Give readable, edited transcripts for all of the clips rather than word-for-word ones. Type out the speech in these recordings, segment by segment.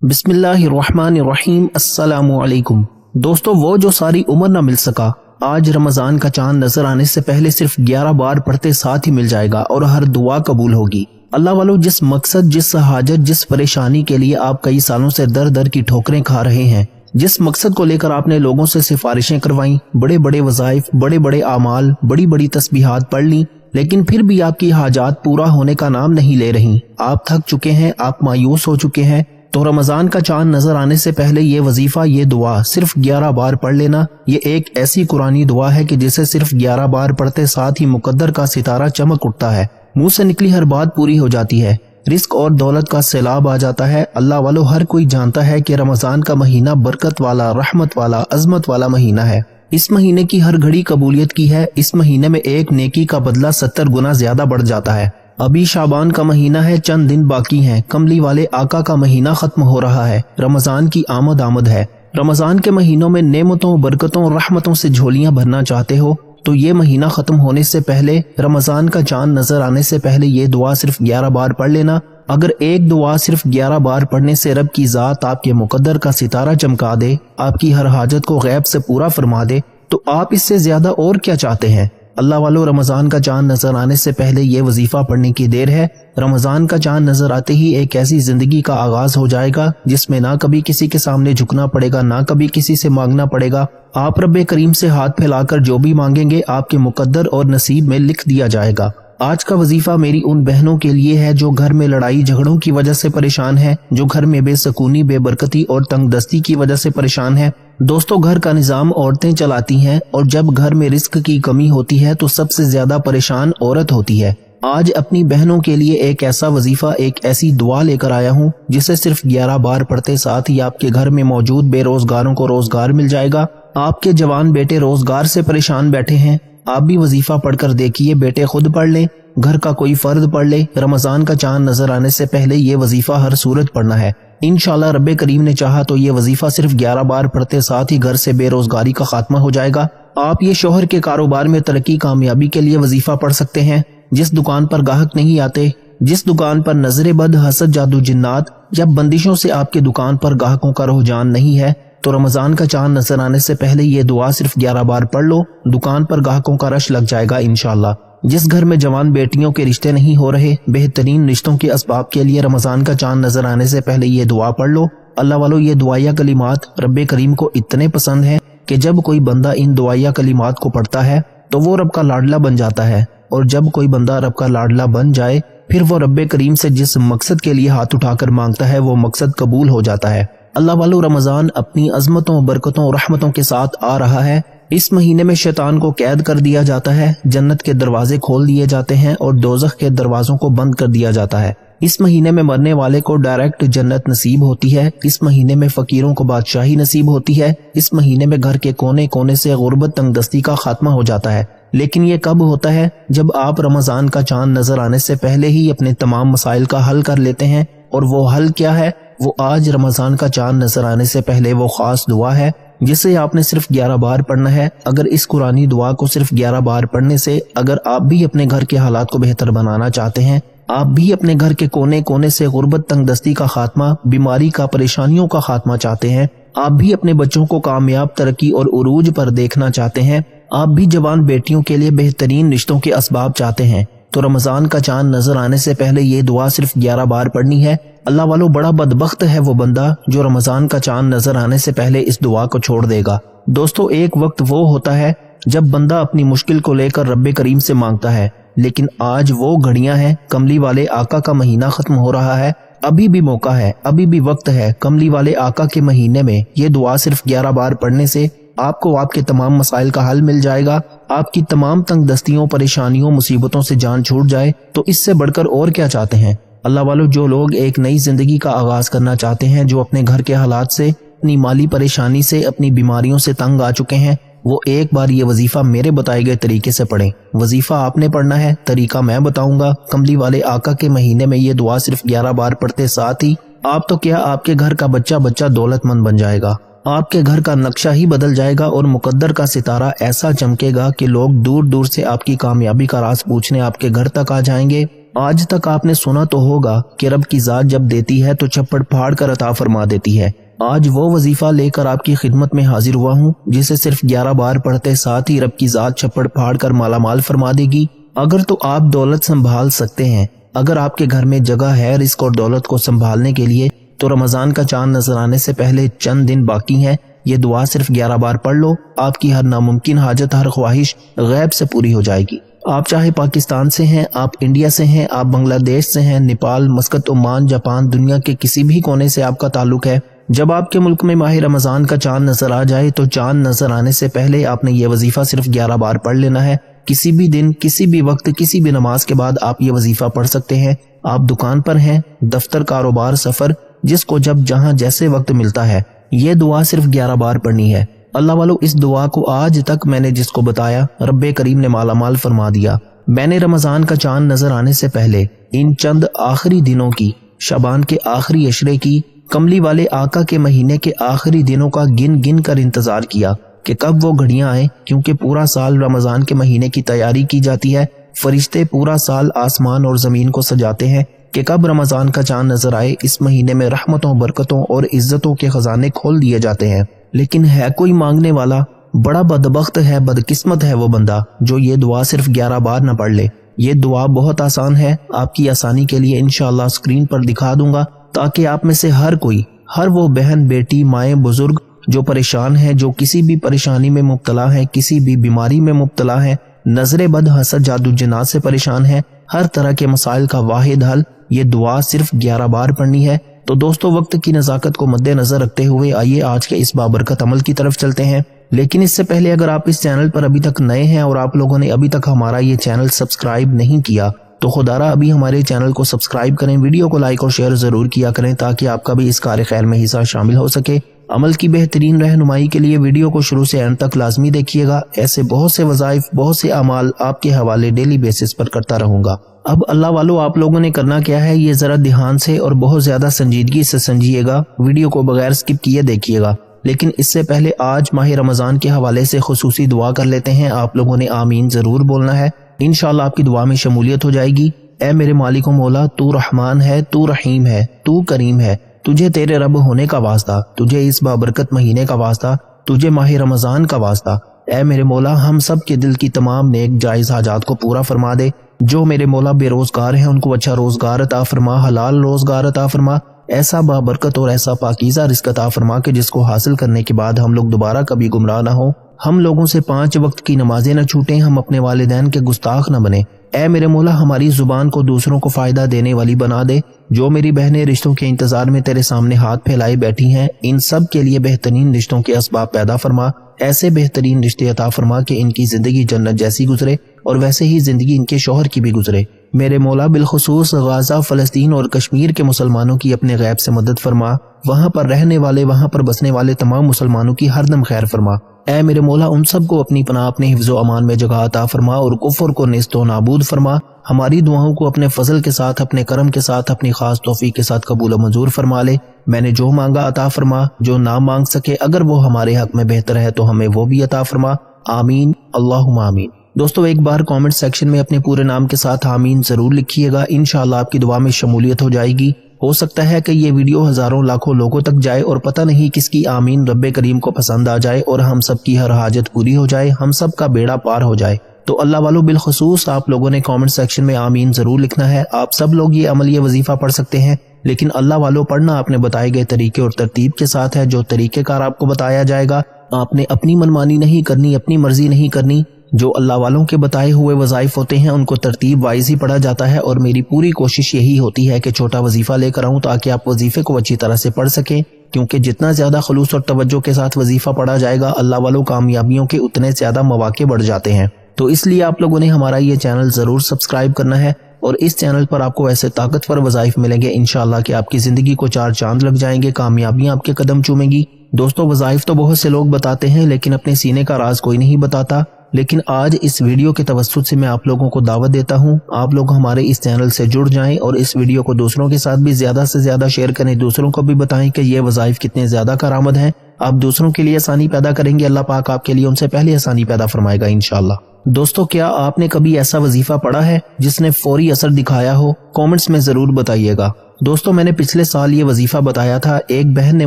बिस्मिल्लाहिर्रहमानिर्रहीम। अस्सलामु अलैकुम। दोस्तों, वो जो सारी उम्र न मिल सका, आज रमजान का चांद नजर आने से पहले सिर्फ 11 बार पढ़ते साथ ही मिल जाएगा और हर दुआ कबूल होगी। अल्लाह वालों, जिस मकसद, जिस हाजत, जिस परेशानी के लिए आप कई सालों से दर दर की ठोकरें खा रहे हैं, जिस मकसद को लेकर आपने लोगों से सिफारिशें करवाई, बड़े बड़े वज़ाइफ, बड़े बड़े आमाल, बड़ी बड़ी तस्बीहात पढ़ ली, लेकिन फिर भी आपकी हाजात पूरा होने का नाम नहीं ले रही। आप थक चुके हैं, आप मायूस हो चुके हैं। तो रमजान का चांद नजर आने से पहले ये वजीफा, ये दुआ सिर्फ 11 बार पढ़ लेना। ये एक ऐसी कुरानी दुआ है कि जिसे सिर्फ 11 बार पढ़ते साथ ही मुकद्दर का सितारा चमक उठता है, मुंह से निकली हर बात पूरी हो जाती है, रिस्क और दौलत का सैलाब आ जाता है। अल्लाह वालों, हर कोई जानता है कि रमजान का महीना बरकत वाला, रहमत वाला, अजमत वाला महीना है। इस महीने की हर घड़ी कबूलियत की है। इस महीने में एक नेकी का बदला 70 गुना ज्यादा बढ़ जाता है। अभी शाबान का महीना है, चंद दिन बाकी हैं। कमली वाले आका का महीना खत्म हो रहा है। रमजान की आमद है। रमजान के महीनों में नेमतों, बरकतों, रहमतों से झोलियां भरना चाहते हो तो ये महीना खत्म होने से पहले, रमजान का चांद नजर आने से पहले ये दुआ सिर्फ 11 बार पढ़ लेना। अगर एक दुआ सिर्फ 11 बार पढ़ने से रब की जात आपके मुकद्दर का सितारा चमका दे, आपकी हर हाजत को गैब से पूरा फरमा दे, तो आप इससे ज्यादा और क्या चाहते हैं। अल्लाह वालों, रमजान का चांद नजर आने से पहले ये वजीफा पढ़ने की देर है। रमजान का चांद नजर आते ही एक ऐसी जिंदगी का आगाज हो जाएगा जिसमें ना कभी किसी के सामने झुकना पड़ेगा, ना कभी किसी से मांगना पड़ेगा। आप रब्बे करीम से हाथ फैलाकर जो भी मांगेंगे आपके मुकद्दर और नसीब में लिख दिया जाएगा। आज का वजीफा मेरी उन बहनों के लिए है जो घर में लड़ाई झगड़ों की वजह से परेशान है, जो घर में बेसकूनी, बेबरकती और तंगदस्ती की वजह से परेशान है। दोस्तों, घर का निजाम औरतें चलाती हैं और जब घर में रिस्क की कमी होती है तो सबसे ज्यादा परेशान औरत होती है। आज अपनी बहनों के लिए एक ऐसा वजीफा, एक ऐसी दुआ लेकर आया हूँ जिसे सिर्फ 11 बार पढ़ते साथ ही आपके घर में मौजूद बेरोजगारों को रोजगार मिल जाएगा। आपके जवान बेटे रोजगार से परेशान बैठे हैं, आप भी वजीफा पढ़कर देखिए। बेटे खुद पढ़ लें, घर का कोई फर्द पढ़ ले। रमजान का चांद नजर आने से पहले ये वजीफा हर सूरत पढ़ना है। इंशाल्लाह रब्बे करीम ने चाहा तो ये वजीफा सिर्फ 11 बार पढ़ते साथ ही घर से बेरोजगारी का खात्मा हो जाएगा। आप ये शोहर के कारोबार में तरक्की, कामयाबी के लिए वजीफा पढ़ सकते हैं। जिस दुकान पर ग्राहक नहीं आते, जिस दुकान पर नजरे बद, हसद, जादू, जिन्नात, जब बंदिशों से आपके दुकान पर ग्राहकों का रुझान नहीं है, तो रमजान का चांद नजर आने से पहले ये दुआ सिर्फ 11 बार पढ़ लो। दुकान पर ग्राहकों का रश लग जाएगा इंशाल्लाह। जिस घर में जवान बेटियों के रिश्ते नहीं हो रहे, बेहतरीन रिश्तों के असबाब के लिए रमजान का चांद नजर आने से पहले ये दुआ पढ़ लो। अल्लाह वालों, ये दुआया कलिमात रब्बे करीम को इतने पसंद है कि जब कोई बंदा इन दुआया कलिमात को पढ़ता है तो वो रब का लाडला बन जाता है, और जब कोई बंदा रब का लाडला बन जाए फिर वो रब्बे करीम से जिस मकसद के लिए हाथ उठाकर मांगता है वो मकसद कबूल हो जाता है। अल्लाह वालों, रमजान अपनी अजमतों, बरकतों, रहमतों के साथ आ रहा है। इस महीने में शैतान को कैद कर दिया जाता है, जन्नत के दरवाजे खोल दिए जाते हैं और दोज़ख के दरवाजों को बंद कर दिया जाता है। इस महीने में मरने वाले को डायरेक्ट जन्नत नसीब होती है। इस महीने में फकीरों को बादशाही नसीब होती है। इस महीने में घर के कोने कोने से गुर्बत, तंगदस्ती का खात्मा हो जाता है। लेकिन ये कब होता है? जब आप रमजान का चांद नजर आने से पहले ही अपने तमाम मसाइल का हल कर लेते हैं। और वो हल क्या है? वो आज रमजान का चांद नजर आने से पहले वो खास दुआ है जिसे आपने सिर्फ 11 बार पढ़ना है। अगर इस कुरानी दुआ को सिर्फ 11 बार पढ़ने से, अगर आप भी अपने घर के हालात को बेहतर बनाना चाहते हैं, आप भी अपने घर के कोने कोने से गुर्बत, तंगदस्ती का खात्मा, बीमारी का, परेशानियों का खात्मा चाहते हैं, आप भी अपने बच्चों को कामयाब, तरक्की और उरूज पर देखना चाहते हैं, आप भी जवान बेटियों के लिए बेहतरीन रिश्तों के असबाब चाहते हैं, तो रमजान का चांद नजर आने से पहले ये दुआ सिर्फ 11 बार पढ़नी है। अल्लाह वालों, बड़ा बदबख्त है वो बंदा जो रमजान का चांद नजर आने से पहले इस दुआ को छोड़ देगा। दोस्तों, एक वक्त वो होता है जब बंदा अपनी मुश्किल को लेकर रब्बे करीम से मांगता है, लेकिन आज वो घड़ियां हैं। कमली वाले आका का महीना खत्म हो रहा है, अभी भी मौका है, अभी भी वक्त है। कमली वाले आका के महीने में ये दुआ सिर्फ 11 बार पढ़ने से आपको आपके तमाम मसाइल का हल मिल जाएगा। आपकी तमाम तंगदस्तियों, परेशानियों, मुसीबतों से जान छूट जाए, तो इससे बढ़कर और क्या चाहते हैं। अल्लाह वालों, जो लोग एक नई जिंदगी का आगाज करना चाहते हैं, जो अपने घर के हालात से, अपनी माली परेशानी से, अपनी बीमारियों से तंग आ चुके हैं, वो एक बार ये वजीफा मेरे बताए गए तरीके से पढ़ें। वजीफा आपने पढ़ना है, तरीका मैं बताऊंगा। कमली वाले आका के महीने में ये दुआ सिर्फ 11 बार पढ़ते साथ ही आप तो क्या, आपके घर का बच्चा बच्चा दौलतमंद बन जाएगा। आपके घर का नक्शा ही बदल जाएगा और मुकद्दर का सितारा ऐसा चमकेगा कि लोग दूर दूर से आपकी कामयाबी का राज पूछने आपके घर तक आ जाएंगे। آج تک آپ نے سنا تو ہوگا کہ رب کی ذات جب دیتی ہے تو چپڑ پھاڑ کر عطا فرما دیتی ہے۔ آج وہ وظیفہ لے کر آپ کی خدمت میں حاضر ہوا ہوں جسے صرف 11 بار پڑھتے ساتھ ہی رب کی ذات چپڑ پھاڑ کر مالا مال فرما دے گی۔ اگر تو آپ دولت سنبھال سکتے ہیں، اگر آپ کے گھر میں جگہ ہے رزق اور دولت کو سنبھالنے کے لیے، تو رمضان کا چاند نظر آنے سے پہلے چند دن باقی ہیں، یہ دعا صرف 11 بار پڑھ لو، آپ کی ہر ناممکن حاجت، ہر خواہش غیب سے پوری ہو جائے گی۔ آپ چاہے پاکستان سے ہیں، آپ انڈیا سے ہیں، آپ بنگلہ دیش سے ہیں، نیپال، مسقط، عمان، جاپان، دنیا کے کسی بھی کونے سے آپ کا تعلق ہے، جب آپ کے ملک میں ماہ رمضان کا چاند نظر آ جائے تو چاند نظر آنے سے پہلے آپ نے یہ وظیفہ صرف 11 بار پڑھ لینا ہے۔ کسی بھی دن، کسی بھی وقت، کسی بھی نماز کے بعد آپ یہ وظیفہ پڑھ سکتے ہیں۔ آپ دکان پر ہیں، دفتر، کاروبار، سفر، جس کو جب جہاں جیسے وقت ملتا ہے، یہ دعا صرف 11 بار پڑھنی ہے۔ اللہ والو، اس دعا کو آج تک میں نے جس کو بتایا رب کریم نے مالا مال فرما دیا۔ میں نے رمضان کا چاند نظر آنے سے پہلے ان چند آخری دنوں کی، شعبان کے آخری عشرے کی، کملی والے آقا کے مہینے کے آخری دنوں کا گن گن کر انتظار کیا کہ کب وہ گھڑیاں آئیں، کیونکہ پورا سال رمضان کے مہینے کی تیاری کی جاتی ہے۔ فرشتے پورا سال آسمان اور زمین کو سجاتے ہیں کہ کب رمضان کا چاند نظر آئے۔ اس مہینے میں رحمتوں، برکتوں اور عزتوں کے خزانے کھول دیے جاتے ہیں، لیکن ہے کوئی مانگنے والا، بڑا بدبخت ہے، بدقسمت ہے وہ بندہ جو یہ دعا صرف 11 بار نہ پڑھ لے۔ یہ دعا بہت آسان ہے، آپ کی آسانی کے لیے انشاءاللہ اسکرین پر دکھا دوں گا تاکہ آپ میں سے ہر کوئی، ہر وہ بہن، بیٹی، مائیں، بزرگ جو پریشان ہیں، جو کسی بھی پریشانی میں مبتلا ہیں، کسی بھی بیماری میں مبتلا ہیں، نظر بد، حسد، جادو جنات سے پریشان ہیں، ہر طرح کے مسائل کا واحد حل یہ دعا صرف 11 بار پڑھنی ہے۔ تو دوستو، وقت کی نزاکت کو مد نظر رکھتے ہوئے آئیے آج کے اس بابرکت عمل کی طرف چلتے ہیں۔ لیکن اس سے پہلے اگر آپ اس چینل پر ابھی تک نئے ہیں اور آپ لوگوں نے ابھی تک ہمارا یہ چینل سبسکرائب نہیں کیا تو خدارا ابھی ہمارے چینل کو سبسکرائب کریں، ویڈیو کو لائک اور شیئر ضرور کیا کریں تاکہ آپ کا بھی اس کار خیر میں حصہ شامل ہو سکے۔ عمل کی بہترین رہنمائی کے لیے ویڈیو کو شروع سے اینڈ تک لازمی دیکھیے گا۔ ایسے بہت سے وظائف، بہت سے اعمال آپ کے حوالے ڈیلی بیسس پر کرتا رہوں گا۔ اب اللہ والو، آپ لوگوں نے کرنا کیا ہے، یہ ذرا دھیان سے اور بہت زیادہ سنجیدگی سے سمجھیے گا، ویڈیو کو بغیر سکپ کیے دیکھیے گا۔ لیکن اس سے پہلے آج ماہ رمضان کے حوالے سے خصوصی دعا کر لیتے ہیں۔ آپ لوگوں نے آمین ضرور بولنا ہے، انشاءاللہ آپ کی دعا میں شمولیت ہو جائے گی۔ اے میرے مالک و مولا، تو رحمان ہے، تو رحیم ہے، تو کریم ہے، تجھے تیرے رب ہونے کا واسطہ، تجھے اس بابرکت مہینے کا واسطہ، تجھے ماہ رمضان کا واسطہ۔ اے میرے مولا، ہم سب کے دل کی تمام نیک جائز حاجات کو پورا فرما دے۔ جو میرے مولا بے روزگار ہیں ان کو اچھا روزگار عطا فرما، حلال روزگار عطا فرما، ایسا بابرکت اور ایسا پاکیزہ رزق عطا فرما کہ جس کو حاصل کرنے کے بعد ہم لوگ دوبارہ کبھی گمراہ نہ ہوں، ہم لوگوں سے 5 وقت کی نمازیں نہ چھوٹیں، ہم اپنے والدین کے گستاخ نہ بنیں۔ اے میرے مولا، ہماری زبان کو دوسروں کو فائدہ دینے والی بنا دے۔ جو میری بہنیں رشتوں کے انتظار میں تیرے سامنے ہاتھ پھیلائے بیٹھی ہیں، ان سب کے لیے بہترین رشتوں کے اسباب پیدا فرما، ایسے بہترین رشتے عطا فرما کہ ان کی زندگی جنت جیسی گزرے اور ویسے ہی زندگی ان کے شوہر کی بھی گزرے۔ میرے مولا، بالخصوص غزہ، فلسطین اور کشمیر کے مسلمانوں کی اپنے غیب سے مدد فرما، وہاں پر رہنے والے، وہاں پر بسنے والے تمام مسلمانوں کی ہر دم خیر فرما۔ اے میرے مولا، ان سب کو اپنی پناہ، اپنے حفظ و امان میں جگہ عطا فرما اور کفر کو نیست و نابود فرما۔ ہماری دعاؤں کو اپنے فضل کے ساتھ، اپنے کرم کے ساتھ، اپنی خاص توفیق کے ساتھ قبول و منظور فرما لے۔ میں نے جو مانگا عطا فرما، جو نہ مانگ سکے اگر وہ ہمارے حق میں بہتر ہے تو ہمیں وہ بھی عطا فرما۔ آمین، اللہم آمین۔ دوستو، ایک بار کامنٹ سیکشن میں اپنے پورے نام کے ساتھ آمین ضرور لکھیے گا، انشاءاللہ آپ کی دعا میں شمولیت ہو جائے گی۔ ہو سکتا ہے کہ یہ ویڈیو ہزاروں لاکھوں لوگوں تک جائے اور پتہ نہیں کس کی آمین رب کریم کو پسند آ جائے اور ہم سب کی ہر حاجت پوری ہو جائے، ہم سب کا بیڑا پار ہو جائے۔ تو اللہ والو، بالخصوص آپ لوگوں نے کامنٹ سیکشن میں آمین ضرور لکھنا ہے۔ آپ سب لوگ یہ عمل، یہ وظیفہ پڑھ سکتے ہیں، لیکن اللہ والو پڑھنا آپ نے بتائے گئے طریقے اور ترتیب کے ساتھ ہے۔ جو طریقہ کار آپ کو بتایا جائے گا، آپ نے اپنی منمانی نہیں کرنی، اپنی مرضی نہیں کرنی۔ جو اللہ والوں کے بتائے ہوئے وظائف ہوتے ہیں ان کو ترتیب وائز ہی پڑھا جاتا ہے، اور میری پوری کوشش یہی ہوتی ہے کہ چھوٹا وظیفہ لے کر آؤں تاکہ آپ وظیفے کو اچھی طرح سے پڑھ سکیں، کیونکہ جتنا زیادہ خلوص اور توجہ کے ساتھ وظیفہ پڑھا جائے گا، اللہ والوں کامیابیوں کے اتنے زیادہ مواقع بڑھ جاتے ہیں۔ تو اس لیے آپ لوگوں نے ہمارا یہ چینل ضرور سبسکرائب کرنا ہے، اور اس چینل پر آپ کو ایسے طاقتور وظائف ملیں گے انشاءاللہ کہ آپ کی زندگی کو 4 چاند لگ جائیں گے، کامیابیاں آپ کے قدم چومیں گی۔ دوستو، وظائف تو بہت سے لوگ بتاتے ہیں لیکن اپنے سینے کا راز کوئی نہیں بتاتا، لیکن آج اس ویڈیو کے توسط سے میں آپ لوگوں کو دعوت دیتا ہوں، آپ لوگ ہمارے اس چینل سے جڑ جائیں اور اس ویڈیو کو دوسروں کے ساتھ بھی زیادہ سے زیادہ شیئر کریں، دوسروں کو بھی بتائیں کہ یہ وظائف کتنے زیادہ کارآمد ہیں۔ आप दूसरों के लिए आसानी पैदा करेंगे, अल्लाह पाक आपके लिए उनसे पहले आसानी पैदा फरमाएगा इंशाअल्लाह। दोस्तों, क्या आपने कभी ऐसा वजीफा पढ़ा है जिसने फौरी असर दिखाया हो? कमेंट्स में जरूर बताइएगा। दोस्तों, मैंने पिछले साल ये वजीफा बताया था। एक बहन ने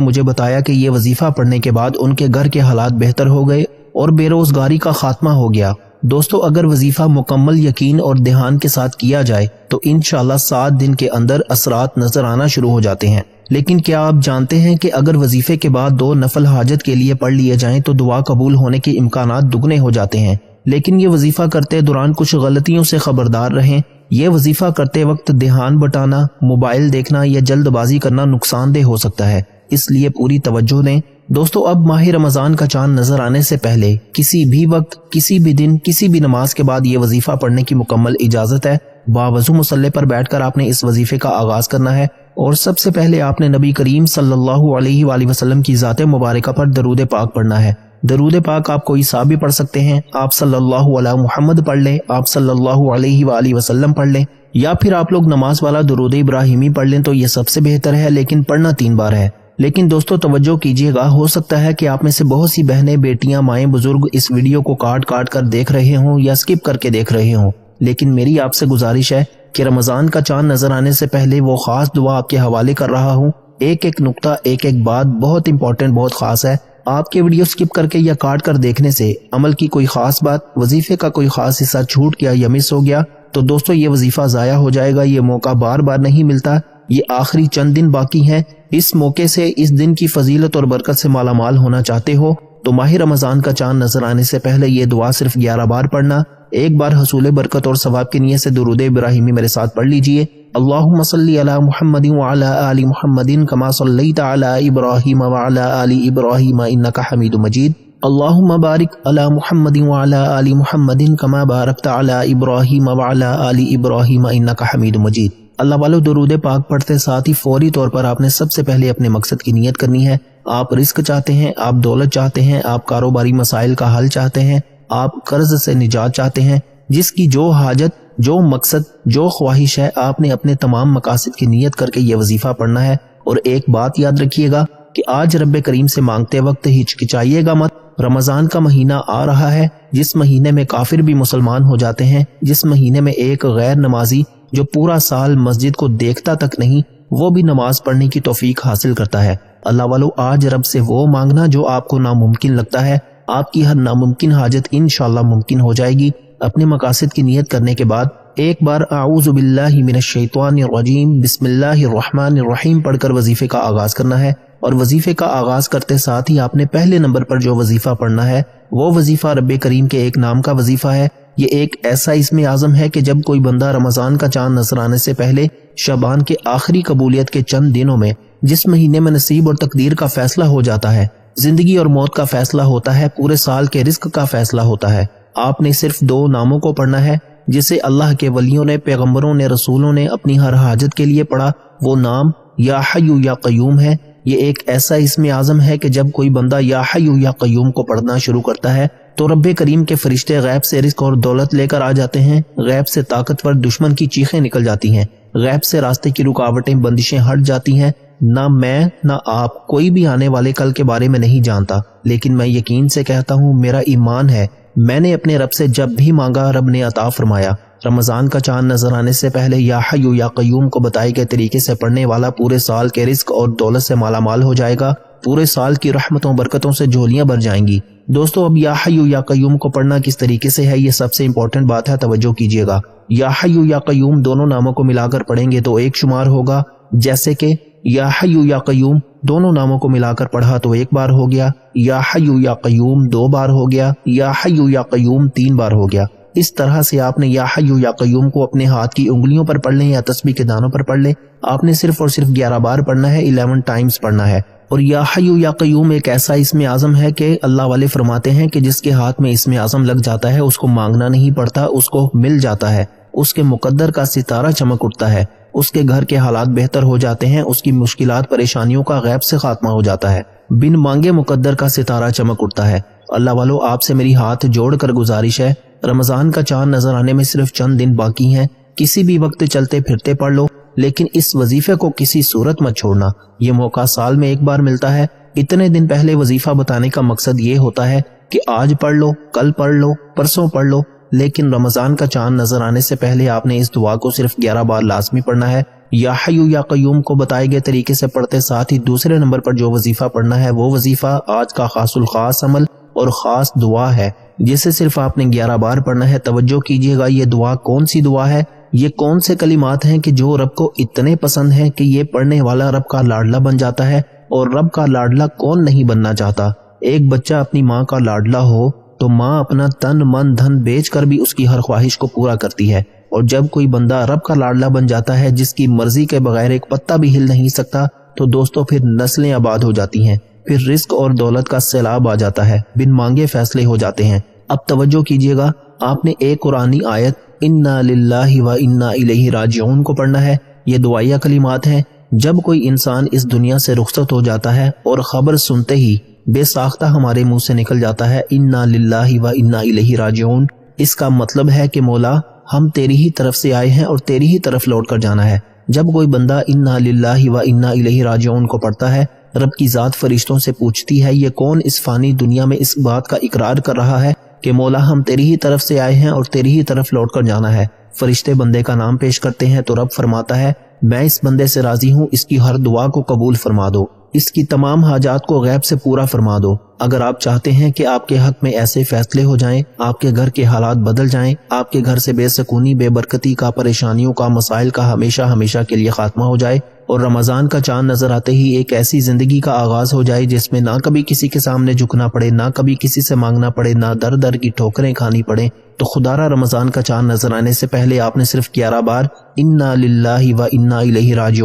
मुझे बताया कि ये वजीफा पढ़ने के बाद उनके घर के हालात बेहतर हो गए और बेरोजगारी का खात्मा हो गया। दोस्तों, अगर वजीफा मुकम्मल यकीन और ध्यान के साथ किया जाए तो इंशाअल्लाह 7 दिन के अंदर असरात नजर आना शुरू हो जाते हैं। लेकिन क्या आप जानते हैं कि अगर वजीफे के बाद 2 नफल हाजत के लिए पढ़ लिए जाएं तो दुआ कबूल होने के इम्कानात दुगने हो जाते हैं। लेकिन ये वजीफा करते दौरान कुछ गलतियों से खबरदार रहें। ये वजीफा करते वक्त ध्यान बटाना, मोबाइल देखना या जल्दबाजी करना नुकसानदेह हो सकता है, इसलिए पूरी तवज्जो दें। दोस्तों, अब माह रमजान का चांद नजर आने से पहले किसी भी वक्त, किसी भी दिन, किसी भी नमाज के बाद ये वजीफा पढ़ने की मुकम्मल इजाजत है। बावजू मुसल्ले पर बैठकर आपने इस वजीफे का आगाज करना है और सबसे पहले आपने नबी करीम सल्लल्लाहु अलैहि वसल्लम की ज़ात मुबारका पर दरूद पाक पढ़ना है। दरूद पाक आप कोई सा भी पढ़ सकते हैं। आप सल्लल्लाहु अला मुहम्मद पढ़ लें, आप सल्लल्लाहु अलैहि वसल्लम पढ़ लें, या फिर आप लोग नमाज वाला दरूद इब्राहिमी पढ़ लें तो ये सबसे बेहतर है, लेकिन पढ़ना 3 बार है। लेकिन दोस्तों, तवज्जो कीजिएगा, हो सकता है कि आप में से बहुत सी बहनें, बेटियां, माएँ, बुजुर्ग इस वीडियो को काट काट कर देख रहे हों या स्किप करके देख रहे हों। लेकिन मेरी आपसे गुजारिश है कि रमजान का चांद नजर आने से पहले वो खास दुआ आपके हवाले कर रहा हूँ। एक एक नुक्ता, एक एक बात बहुत इंपॉर्टेंट, बहुत खास है। आपके वीडियो स्किप करके या काट कर देखने से अमल की कोई खास बात, वजीफे का कोई खास हिस्सा छूट गया या मिस हो गया तो दोस्तों ये वजीफा जाया हो जाएगा। ये मौका बार बार नहीं मिलता। ये आखिरी चंद दिन बाकी हैं। इस मौके से, इस दिन की फजीलत और बरकत से मालामाल होना चाहते हो तो माह रमजान का चांद नजर आने से पहले ये दुआ सिर्फ 11 बार पढ़ना। एक बार हसूल बरकत और सवाब की नियत से दुरूद इब्राहिमी मेरे साथ पढ़ लीजिए। अल्लाहुम्मा सल्ली अला मुहम्मदिन व अला आलि मुहम्मदिन कमा सल्लैता अला इब्राहीम व अला आलि इब्राहीम इन्नका हमीदुम मजीद। अल्लाहुम्मा बारिक अला मुहम्मदिन व अला आलि मुहम्मदिन कमा बारकता अला इब्राहीम व अला आलि इब्राहीम इन्नका हमीदुम मजीद। अल्लाह वालों, दरूद पाक पढ़ते साथ ही फौरी तौर पर आपने सबसे पहले अपने मकसद की नियत करनी है। आप रिस्क चाहते हैं, आप दौलत चाहते हैं, आप कारोबारी मसाइल का हल चाहते हैं, आप कर्ज से निजात चाहते हैं। जिसकी जो हाजत, जो मकसद, जो ख्वाहिश है, आपने अपने तमाम मकासद की नियत करके ये वजीफा पढ़ना है। और एक बात याद रखिएगा कि आज रब्बे करीम से मांगते वक्त हिचकिचाइएगा मत। रमजान का महीना आ रहा है, जिस महीने में काफिर भी मुसलमान हो जाते हैं, जिस महीने में एक गैर नमाजी जो पूरा साल मस्जिद को देखता तक नहीं, वो भी नमाज पढ़ने की तौफीक हासिल करता है। अल्लाह वालों, आज रब से वो मांगना जो आपको नामुमकिन लगता है। आपकी हर नामुमकिन हाजत इंशाअल्लाह मुमकिन हो जाएगी। अपने मकासद की नियत करने के बाद एक बार आऊज़ु बिल्लाहि मिनश शैतानिर रजीम बिस्मिल्लाहिर रहमानिर रहीम पढ़कर वजीफे का आगाज करना है। और वजीफे का आगाज करते साथ ही आपने पहले नंबर पर जो वजीफा पढ़ना है वो वजीफा रब्बे करीम के एक नाम का वजीफा है। ये एक ऐसा इसमें आज़म है कि जब कोई बंदा रमजान का चांद नजर आने से पहले शबान के आखिरी कबूलियत के चंद दिनों में, जिस महीने में नसीब और तकदीर का फैसला हो जाता है, जिंदगी और मौत का फैसला होता है, पूरे साल के रिस्क का फैसला होता है, आपने सिर्फ 2 नामों को पढ़ना है जिसे अल्लाह के वलियों ने, पैगंबरों ने, रसूलों ने अपनी हर हाजत के लिए पढ़ा। वो नाम या हय्यु या कय्यूम है। ये एक ऐसा इसमें आज़म है कि जब कोई बंदा या हय्यु या कय्यूम को पढ़ना शुरू करता है तो रब्बे करीम के फरिश्ते गैब से रिस्क और दौलत लेकर आ जाते हैं। गैब से ताकतवर दुश्मन की चीखें निकल जाती हैं। गैब से रास्ते की रुकावटें, बंदिशें हट जाती हैं। ना मैं, ना आप, कोई भी आने वाले कल के बारे में नहीं जानता, लेकिन मैं यकीन से कहता हूँ, मेरा ईमान है, मैंने अपने रब से जब भी मांगा रब ने अता फरमाया। रमजान का चांद नजर आने से पहले या हय्यु या कय्यूम को बताए गए तरीके से पढ़ने वाला पूरे साल के रिस्क और दौलत से मालामाल हो जाएगा। पूरे साल की रहमतों बरकतों से झोलियां भर जाएंगी। दोस्तों, अब या हय्यु या कय्यूम को पढ़ना किस तरीके से है, ये सबसे इंपॉर्टेंट बात है, तवज्जो कीजिएगा। या हय्यु या कय्यूम दोनों नामों को मिलाकर पढ़ेंगे तो एक शुमार होगा, जैसे कि या हय्यु या कय्यूम दोनों नामों को मिलाकर पढ़ा तो 1 बार हो गया, या हय्यु या कय्यूम 2 बार हो गया, या हय्यु या कय्यूम 3 बार हो गया। इस तरह से आपने या हय्यु या कय्यूम को अपने हाथ की उंगलियों पर पढ़ लें या तस्बीह के दानों पर पढ़ लें। आपने सिर्फ और सिर्फ 11 बार पढ़ना है, 11 टाइम्स पढ़ना है। और या हय्यु या कय्यूम एक ऐसा इसमें आज़म है कि अल्लाह वाले फरमाते हैं कि जिसके हाथ में इसमें आज़म लग जाता है उसको मांगना नहीं पड़ता, उसको मिल जाता है, उसके मुकद्दर का सितारा चमक उठता है, उसके घर के हालात बेहतर हो जाते हैं, उसकी मुश्किलात परेशानियों का गैब से खात्मा हो जाता है, बिन मांगे मुकद्दर का सितारा चमक उठता है। अल्लाह वालों, आपसे मेरी हाथ जोड़कर गुजारिश है, रमजान का चांद नजर आने में सिर्फ चंद दिन बाकी हैं, किसी भी वक्त चलते फिरते पढ़ लो, लेकिन इस वजीफे को किसी सूरत मत छोड़ना। ये मौका साल में 1 बार मिलता है, इतने दिन पहले वजीफा बताने का मकसद ये होता है कि आज पढ़ लो, कल पढ़ लो, परसों पढ़ लो, लेकिन रमजान का चांद नजर आने से पहले आपने इस दुआ को सिर्फ 11 बार लाजमी पढ़ना है। या हय्यु या क़य्यूम को बताए गए तरीके से पढ़ते साथ ही दूसरे नंबर पर जो वजीफा पढ़ना है वो वजीफा आज का खासुल खास अमल और खास दुआ है जिसे सिर्फ आपने 11 बार पढ़ना है। तवज्जो कीजिएगा, ये दुआ कौन सी दुआ है, ये कौन से कलिमात हैं कि जो रब को इतने पसंद हैं कि ये पढ़ने वाला रब का लाडला बन जाता है। और रब का लाडला कौन नहीं बनना चाहता। एक बच्चा अपनी माँ का लाडला हो तो माँ अपना तन मन धन बेच कर भी उसकी हर ख्वाहिश को पूरा करती है। और जब कोई बंदा रब का लाडला बन जाता है जिसकी मर्जी के बगैर एक पत्ता भी हिल नहीं सकता, तो दोस्तों फिर नस्लें आबाद हो जाती हैं, फिर रिस्क और दौलत का सैलाब आ जाता है, बिन मांगे फैसले हो जाते हैं। अब तवज्जो कीजिएगा, आपने एक कुरानी आयत इन्ना लिल्लाहि व इन्ना इलैहि राजिऊन को पढ़ना है। ये दुआया कलिमात हैं। जब कोई इंसान इस दुनिया से रुखसत हो जाता है और खबर सुनते ही बेसाख्ता हमारे मुंह से निकल जाता है इन्ना लिल्लाहि व इन्ना इलैहि राजिऊन, इसका मतलब है कि मौला हम तेरी ही तरफ से आए हैं और तेरी ही तरफ लौट कर जाना है। जब कोई बंदा इन्ना लिल्लाहि व इन्ना इलैहि राजिऊन को पढ़ता है, रब की जात फरिश्तों से पूछती है ये कौन इस फानी दुनिया में इस बात का इकरार कर रहा है कि मौला हम तेरी ही तरफ से आए हैं और तेरी ही तरफ लौट कर जाना है। फरिश्ते बंदे का नाम पेश करते हैं तो रब फरमाता है मैं इस बंदे से राजी हूँ, इसकी हर दुआ को कबूल फरमा दो, इसकी तमाम हाजात को गैब से पूरा फरमा दो। अगर आप चाहते हैं कि आपके हक में ऐसे फैसले हो जाएं, आपके घर के हालात बदल जाएं, आपके घर से बेसकूनी, बेबरकती का, परेशानियों का, मसाइल का हमेशा हमेशा के लिए खात्मा हो जाए और रमजान का चांद नजर आते ही एक ऐसी जिंदगी का आगाज हो जाए जिसमें ना कभी किसी के सामने झुकना पड़े, ना कभी किसी से मांगना पड़े, ना दर दर की ठोकरें खानी पड़े, तो खुदारा रमजान का चांद नजर आने से पहले आपने सिर्फ 11 बार इन्ना लिल्लाहि व इन्ना इलैहि राजिऊन